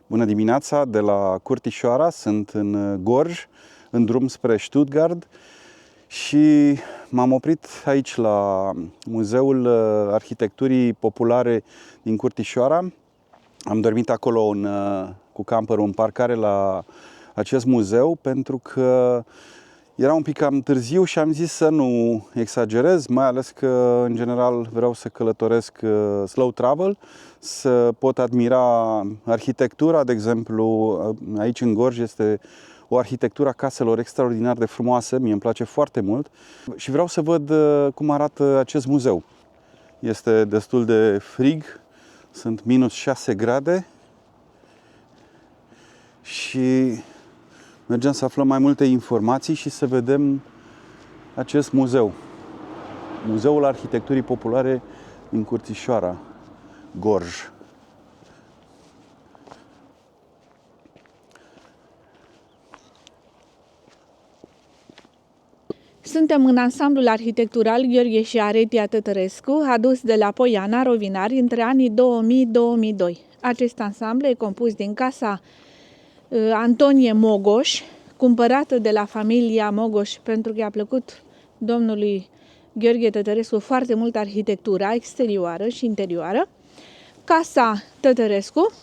Bună dimineața, de la Curtișoara, sunt în Gorj, în drum spre Stuttgart și m-am oprit aici la Muzeul Arhitecturii Populare din Curtișoara. Am dormit acolo cu camperul în parcare la acest muzeu pentru că era un pic cam târziu și am zis să nu exagerez, mai ales că în general vreau să călătoresc slow travel, să pot admira arhitectura. De exemplu, aici în Gorj este o arhitectură a caselor extraordinar de frumoasă, mie îmi place foarte mult și vreau să văd cum arată acest muzeu. Este destul de frig, sunt -6 grade și mergem să aflăm mai multe informații și să vedem acest muzeu. Muzeul Arhitecturii Populare din Curtișoara, Gorj. Suntem în ansamblul arhitectural Gheorghe și Aretia Tătărescu, adus de la Poiana, Rovinari, între anii 2000-2002. Acest ansamblu e compus din casa Antonie Mogoș, cumpărată de la familia Mogoș pentru că i-a plăcut domnului Gheorghe Tătărescu foarte mult arhitectura exterioară și interioară. Casa Tătărescu,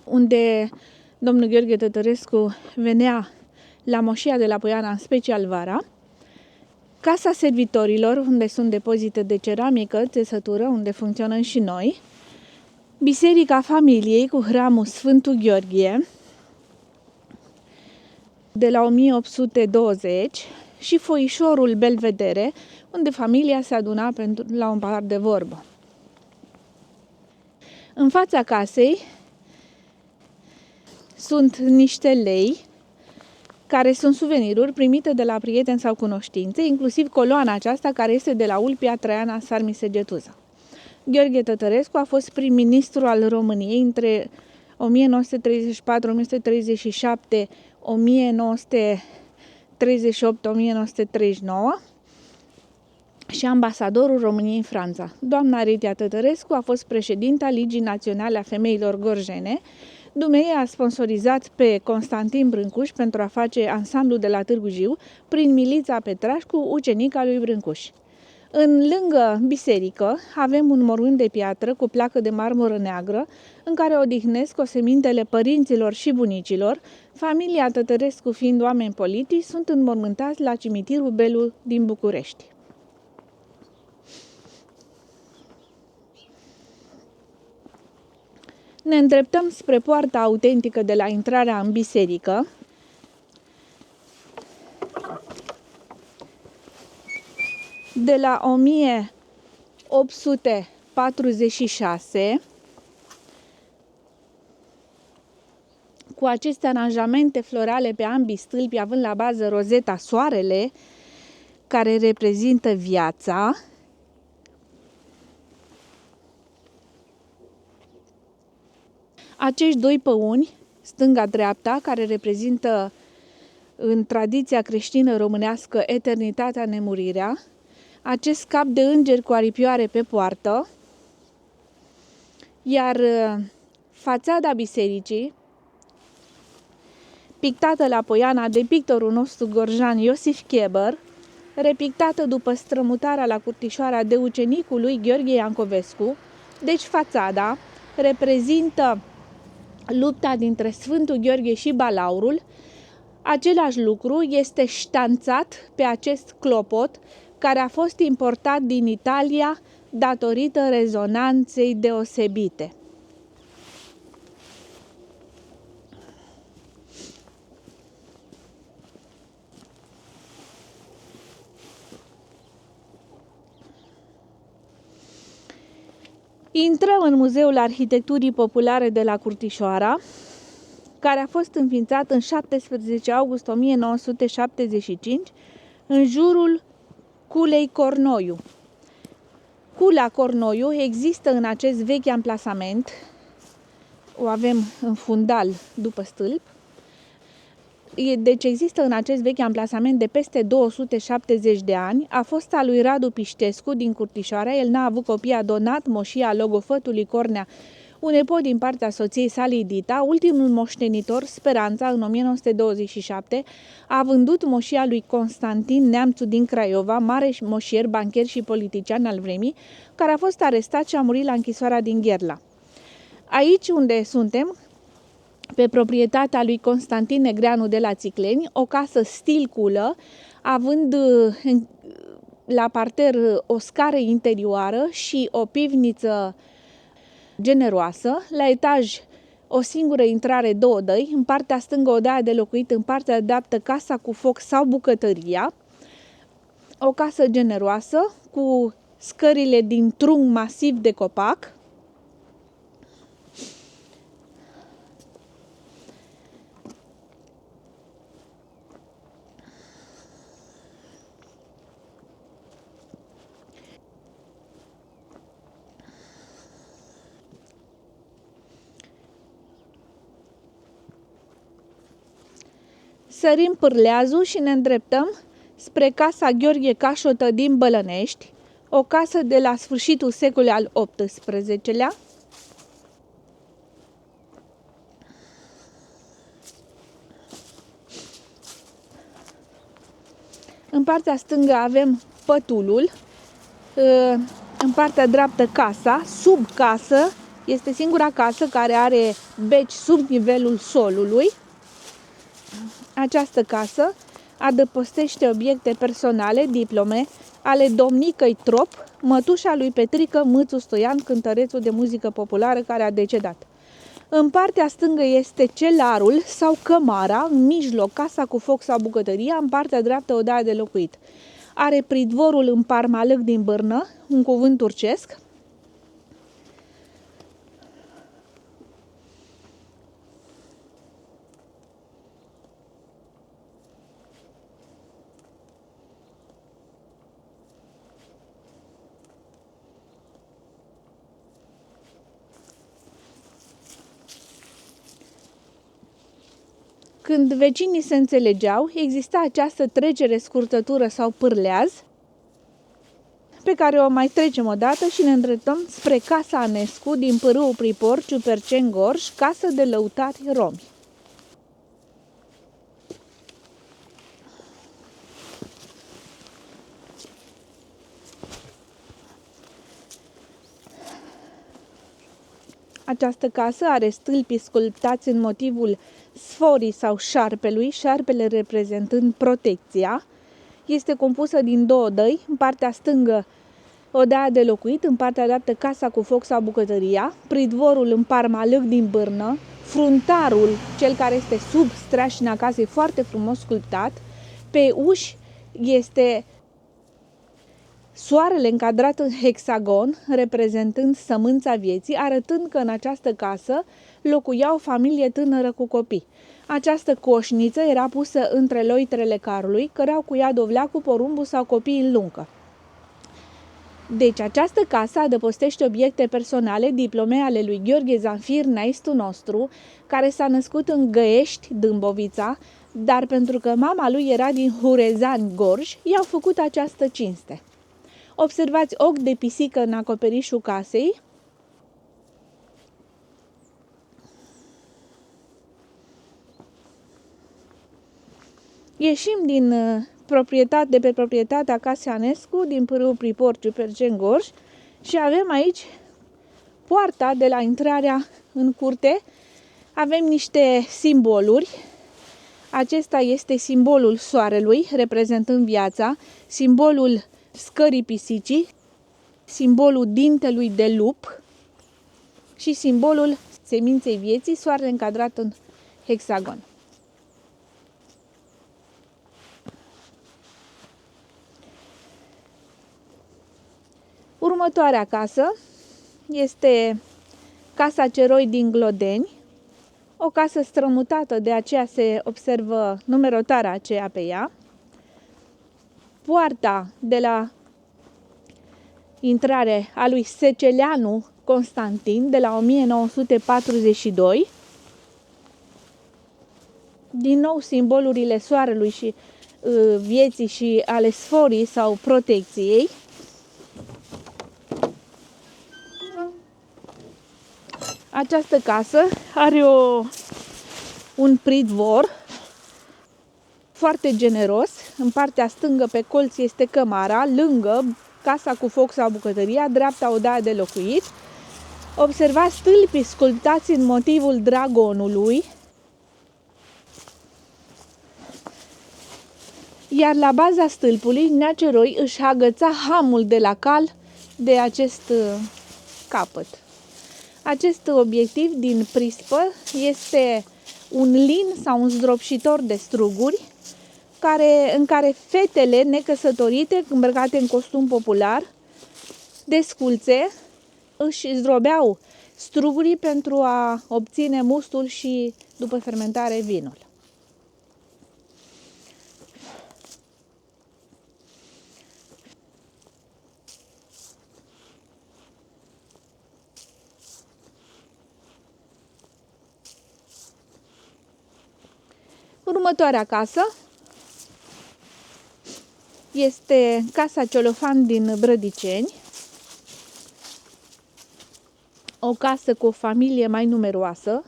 unde domnul Gheorghe Tătărescu venea la moșia de la Poiana, în special vara. Casa servitorilor, unde sunt depozite de ceramică, țesătură, unde funcționăm și noi. Biserica familiei cu hramul Sfântul Gheorghe de la 1820 și foișorul Belvedere, unde familia se aduna la un pahar de vorbă. În fața casei sunt niște lei care sunt suveniruri primite de la prieteni sau cunoștințe, inclusiv coloana aceasta care este de la Ulpia Traiana Sarmisegetuza. Gheorghe Tătărescu a fost prim-ministru al României între 1934, 1937, 1938, 1939 și ambasadorul României în Franța. Doamna Aretia Tătărescu a fost președinta Ligii Naționale a Femeilor Gorjene. Dumnezeu a sponsorizat pe Constantin Brâncuș pentru a face ansamblu de la Târgu Jiu prin Milița Petrașcu, ucenica lui Brâncuș. Lângă biserică avem un mormânt de piatră cu placă de marmură neagră în care odihnesc osemintele părinților și bunicilor. Familia Tătărescu, fiind oameni politici, sunt înmormântați la cimitirul Belu din București. Ne îndreptăm spre poarta autentică de la intrarea în biserică. De la 1846, cu aceste aranjamente florale pe ambii stâlpi, având la bază rozeta soarele, care reprezintă viața, acești doi păuni, stânga-dreapta, care reprezintă în tradiția creștină românească eternitatea, nemurirea, acest cap de înger cu aripioare pe poartă, iar fațada bisericii, pictată la Poiana de pictorul nostru gorjan Iosif Cheber, repictată după strămutarea la Curtișoara de ucenicul lui Gheorghe Iancovescu, deci fațada reprezintă lupta dintre Sfântul Gheorghe și Balaurul. Același lucru este ștanțat pe acest clopot care a fost importat din Italia datorită rezonanței deosebite. Intrăm în Muzeul Arhitecturii Populare de la Curtișoara, care a fost înființat în 17 august 1975 în jurul Culei Cornoiu. Cula Cornoiu există în acest vechi amplasament, o avem în fundal după stâlp, deci există în acest vechi amplasament de peste 270 de ani, a fost al lui Radu Piștescu din Curtișoara, el n-a avut copii, a donat moșia logofătului Cornea un nepot din partea soției sale Idita, ultimul moștenitor, Speranța, în 1927, a vândut moșia lui Constantin Neamțu din Craiova, mare moșier, bancher și politician al vremii, care a fost arestat și a murit la închisoarea din Gherla. Aici unde suntem, pe proprietatea lui Constantin Negreanu de la Țicleni, o casă stil culă, având la parter o scară interioară și o pivniță generoasă, la etaj o singură intrare, 2 dăi, în partea stângă odaia de locuit, în partea dreaptă casa cu foc sau bucătăria, o casă generoasă cu scările din trunchi masiv de copac, sărim Pârleazul și ne îndreptăm spre casa Gheorghe Cașotă din Bălănești, o casă de la sfârșitul secolului al XVIII-lea. În partea stângă avem pătulul, în partea dreaptă casa, sub casă este singura casă care are beci sub nivelul solului. Această casă adăpostește obiecte personale, diplome ale domnicăi Trop, mătușa lui Petrică Mâțu Stoian, cântărețul de muzică populară care a decedat. În partea stângă este celarul sau cămara, în mijloc casa cu foc sau bucătăria, în partea dreaptă odaia de locuit. Are pridvorul în Parmalâc din Bârnă, un cuvânt turcesc. Când vecinii se înțelegeau, exista această trecere, scurtătură sau pârleaz, pe care o mai trecem o dată și ne îndreptăm spre Casa Anescu din Pârâul Pripor, Ciuperceni Gorj, casă de lăutari romi. Această casă are stâlpi sculptați în motivul sforii sau șarpelui, șarpele reprezentând protecția. Este compusă din 2 dăi, în partea stângă odaia de locuit, în partea dreaptă casa cu foc sau bucătăria, pridvorul în Parmalâc din Bârnă, fruntarul, cel care este sub streașina casei, foarte frumos sculptat, pe uși este soarele încadrat în hexagon, reprezentând sămânța vieții, arătând că în această casă locuia o familie tânără cu copii. Această coșniță era pusă între loitrele carului, căreau cu ea dovleacul, porumbul sau copiii în luncă. Deci această casă adăpostește obiecte personale, diplome ale lui Gheorghe Zanfir, naistul nostru, care s-a născut în Găiești, Dâmbovița, dar pentru că mama lui era din Hurezani, Gorj, i-au făcut această cinste. Observați ochi de pisică în acoperișul casei. Ieșim de pe proprietatea Casei Anescu, din Pârâul Pripor, Ciuperceni Gorj, și avem aici poarta de la intrarea în curte. Avem niște simboluri. Acesta este simbolul soarelui, reprezentând viața, simbolul scării pisicii, simbolul dintelui de lup și simbolul seminței vieții, soarele încadrat în hexagon. Următoarea casă este Casa Ceroi din Glodeni, o casă strămutată, de aceea se observă numerotarea aceea pe ea. Poarta de la intrare a lui Seceleanu Constantin de la 1942. Din nou simbolurile soarelui și vieții și ale sforii sau Această casă are un pridvor foarte generos. În partea stângă pe colț este cămara, lângă casa cu foc sau bucătăria, dreapta odaia de locuit. Observați stâlpii sculptați în motivul dragonului, iar la baza stâlpului Neaceroi își agăța hamul de la cal de acest capăt. Acest obiectiv din prispă este un lin sau un zdropșitor de struguri în care fetele necăsătorite, îmbrăcate în costum popular, desculțe, își zdrobeau strugurii pentru a obține mustul și, după fermentare, vinul. Următoarea casă este Casa Ciolofan din Brădiceni, o casă cu o familie mai numeroasă,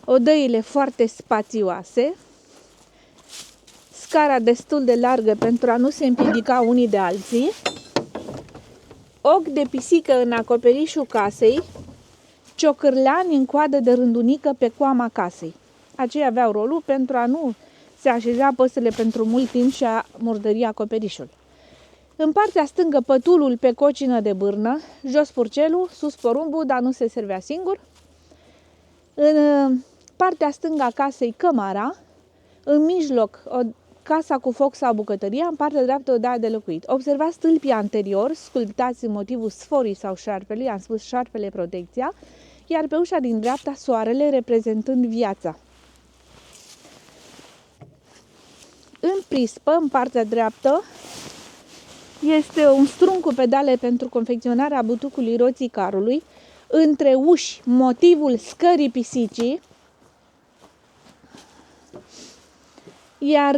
odăile foarte spațioase, scara destul de largă pentru a nu se împiedica unii de alții, ochi de pisică în acoperișul casei, ciocârleani în coadă de rândunică pe coama casei. Aceia aveau rolul pentru a nu se așeza păsările pentru mult timp și a murdări acoperișul. În partea stângă pătulul pe cocină de bârnă, jos purcelul, sus porumbul, dar nu se servea singur. În partea stângă a casei cămara, în mijloc casa cu foc sau bucătăria, în partea dreaptă odaia de locuit. Observați stâlpii anterior, sculptați în motivul sforii sau șarpelui, am spus șarpele protecția, iar pe ușa din dreapta soarele reprezentând viața. În prispă, în partea dreaptă, este un strung cu pedale pentru confecționarea butucului roții carului, între uși motivul scării pisicii, iar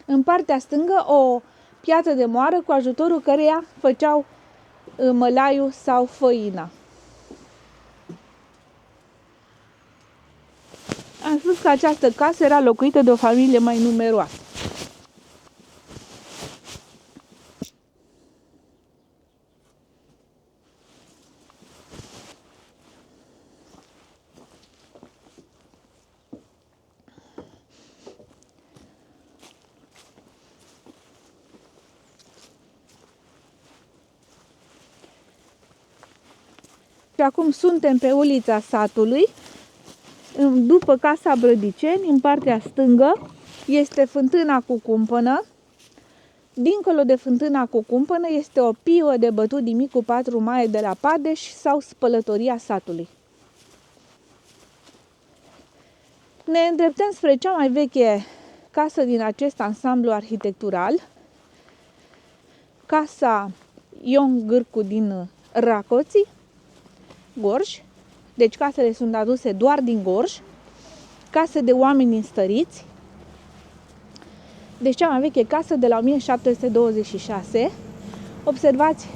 în partea stângă o piatră de moară cu ajutorul căreia făceau mălaiul sau făina. Am spus că această casă era locuită de o familie mai numeroasă. Și acum suntem pe ulița satului, după casa Brădiceni, în partea stângă, este fântâna cu cumpănă. Dincolo de fântâna cu cumpănă este o piuă de bătut nimic cu 4 maie de la Padeș sau spălătoria satului. Ne îndreptăm spre cea mai veche casă din acest ansamblu arhitectural, Casa Ion Gârcu din Racoții, Gorj. Deci casele sunt aduse doar din Gorj, case de oameni înstăriți. Deci cea mai veche casă de la 1726. Observați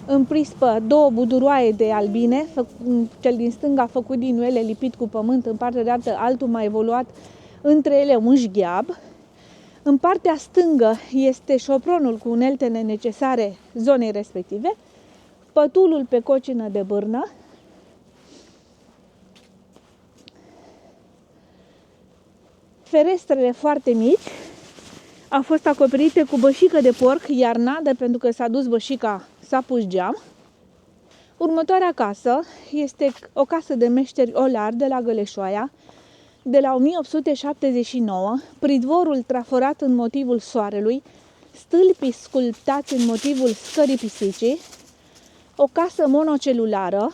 în prispă 2 buduroaie de albine, cel din stânga făcut din uele, lipit cu pământ, în partea dreaptă altul mai evoluat, între ele un șgheab. În partea stângă este șopronul cu uneltele necesare zonei respective, pătulul pe cocină de bârnă, ferestrele foarte mici, au fost acoperite cu bășică de porc iarna, de pentru că s-a dus bășica, s-a pus geam. Următoarea casă este o casă de meșteri Olar de la Găleșoaia, de la 1879, pridvorul traforat în motivul soarelui, stâlpii sculptați în motivul scării pisicii, o casă monocelulară,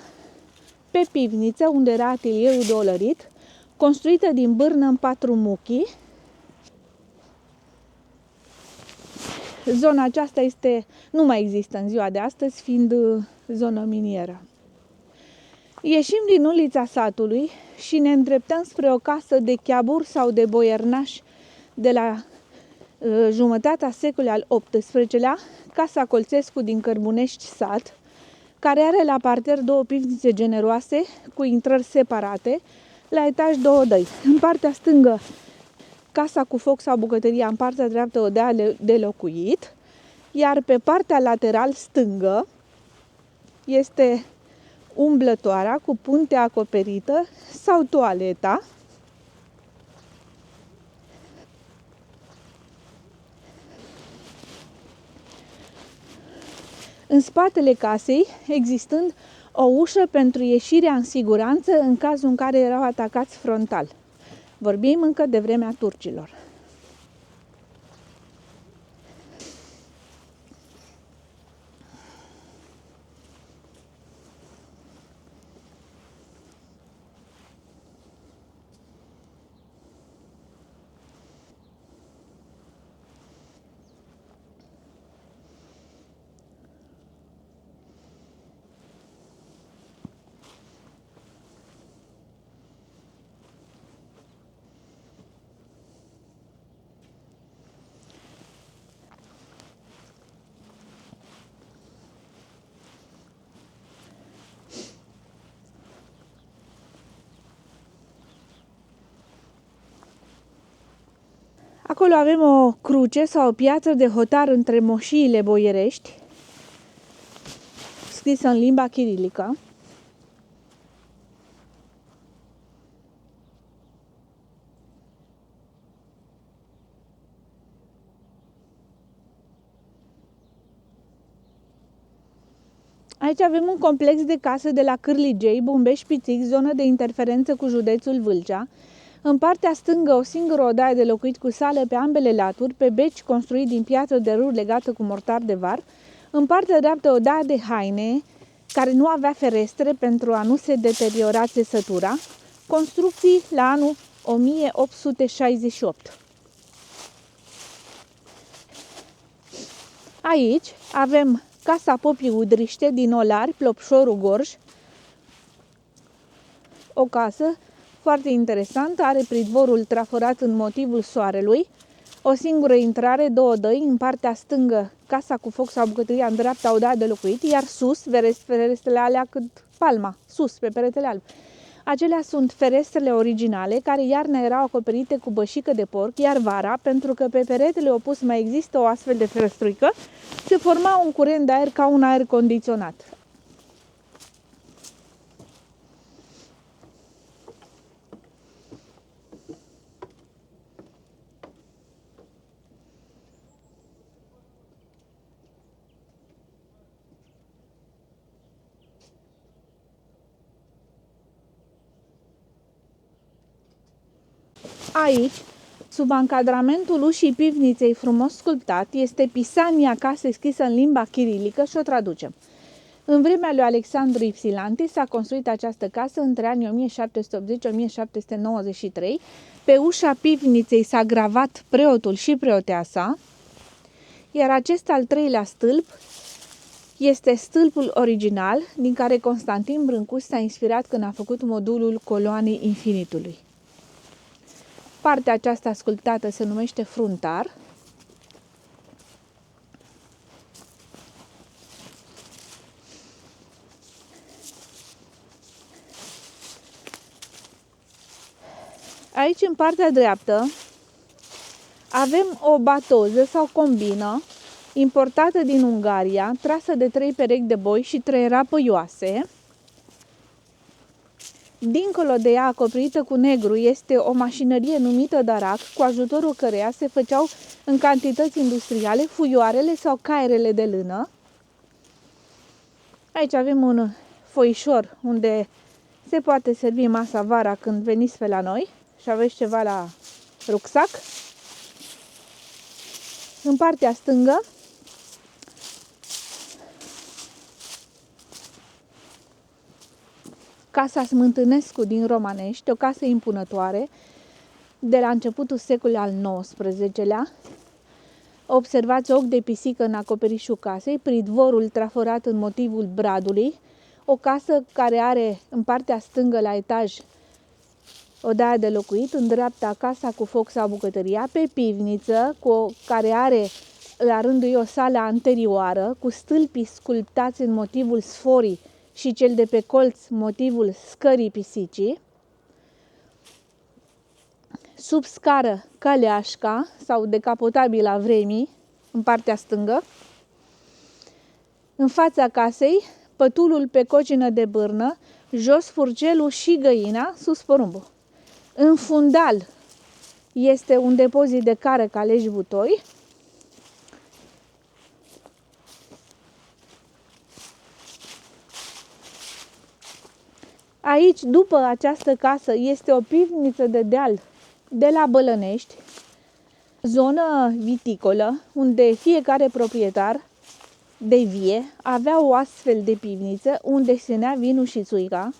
pe pivniță, unde era atelierul de olărit, construită din bârnă în 4 muchii. Zona aceasta nu mai există în ziua de astăzi, fiind zonă minieră. Ieșim din ulița satului și ne îndreptăm spre o casă de cheabur sau de boiernaș de la jumătatea secolului al XVIII-lea, Casa Colțescu din Cărbunești sat, care are la parter două pivnițe generoase cu intrări separate, la etaj 2 odăi. În partea stângă, casa cu foc sau bucătăria, în partea dreaptă odea de locuit, iar pe partea lateral stângă este umblătoarea cu punte acoperită sau toaleta. În spatele casei, existând o ușă pentru ieșirea în siguranță în cazul în care erau atacați frontal. Vorbim încă de vremea turcilor. Acolo avem o cruce sau o piatră de hotar între moșiile boierești, scrisă în limba chirilică. Aici avem un complex de case de la Cârligei, Bumbești-Pițic, zonă de interferență cu județul Vâlcea. În partea stângă, o singură odaie de locuit cu sală pe ambele laturi, pe beci construit din piatră de rur legată cu mortar de var. În partea dreaptă, odaia de haine, care nu avea ferestre pentru a nu se deteriora țesătura. Construcții la anul 1868. Aici avem Casa Popii Udriște din Olari, Plopșorul Gorj. O casă foarte interesantă, are pridvorul traforat în motivul soarelui, o singură intrare, două odăi, în partea stângă casa cu foc sau bucătăria, în dreapta odaia de locuit, iar sus, ferestrele alea cât palma, sus, pe peretele alb. Acelea sunt ferestrele originale, care iarna erau acoperite cu bășică de porc, iar vara, pentru că pe peretele opus mai există o astfel de ferestruică, se forma un curent de aer ca un aer condiționat. Aici, sub încadramentul ușii pivniței frumos sculptat, este pisania casei scrisă în limba chirilică și o traducem. În vremea lui Alexandru Ipsilanti s-a construit această casă între anii 1780-1793. Pe ușa pivniței s-a gravat preotul și preoteasa, iar acest al treilea stâlp este stâlpul original din care Constantin Brâncuș s-a inspirat când a făcut modulul Coloanei Infinitului. Partea aceasta sculptată se numește fruntar. Aici, în partea dreaptă, avem o batoză sau combină importată din Ungaria, trasă de 3 perechi de boi și 3 rapăioase. Dincolo de ea, acoperită cu negru, este o mașinărie numită darac, cu ajutorul căreia se făceau în cantități industriale fuioarele sau caierele de lână. Aici avem un foișor unde se poate servi masa vara când veniți pe la noi și aveți ceva la rucsac. În partea stângă Casa Smântânescu din Romanești, o casă impunătoare de la începutul secolului al XIX-lea. Observați ochi de pisică în acoperișul casei, pridvorul traforat în motivul bradului, o casă care are în partea stângă la etaj odaia de locuit, în dreapta casa cu foc sau bucătăria, pe pivniță care are la rândul ei o sală anterioară cu stâlpii sculptați în motivul sforii și cel de pe colț motivul scării pisicii. Sub scară caleașca sau decapotabila vremii în partea stângă. În fața casei, pătulul pe cocină de bârnă, jos furcelul și găina, sus porumbul. În fundal este un depozit de cară, calești, butoi. Aici, după această casă, este o pivniță de deal de la Bălănești, zonă viticolă, unde fiecare proprietar de vie avea o astfel de pivniță unde se nea vinul și țuica.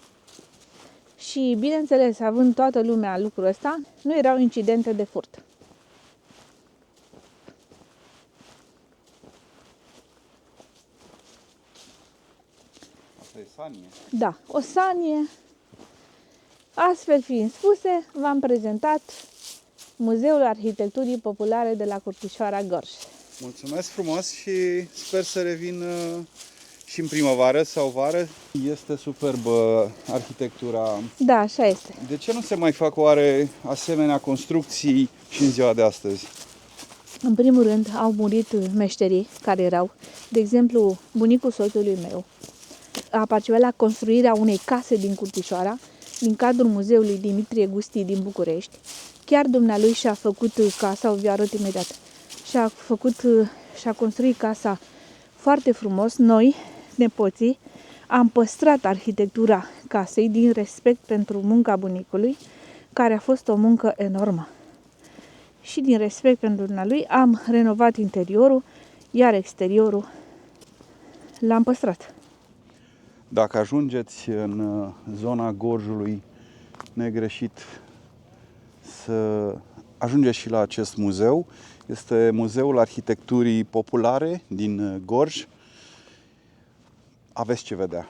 Și, bineînțeles, având toată lumea lucrul ăsta, nu erau incidente de furt. Asta e sanie. Da, o sanie. Astfel fiind spuse, v-am prezentat Muzeul Arhitecturii Populare de la Curtișoara Gorj. Mulțumesc frumos și sper să revin și în primăvară sau vară. Este superbă arhitectura. Da, așa este. De ce nu se mai fac oare asemenea construcții și în ziua de astăzi? În primul rând, au murit meșterii care erau. De exemplu, bunicul soțului meu a participat la construirea unei case din Curtișoara, din cadrul Muzeului Dimitrie Gusti din București. Chiar dumnealui și-a făcut casa, o vi arăt imediat, și-a construit casa foarte frumos. Noi, nepoții, am păstrat arhitectura casei din respect pentru munca bunicului, care a fost o muncă enormă. Și din respect pentru dumnealui am renovat interiorul, iar exteriorul l-am păstrat. Dacă ajungeți în zona Gorjului, negreșit să ajungeți și la acest muzeu. Este Muzeul Arhitecturii Populare din Gorj. Aveți ce vedea.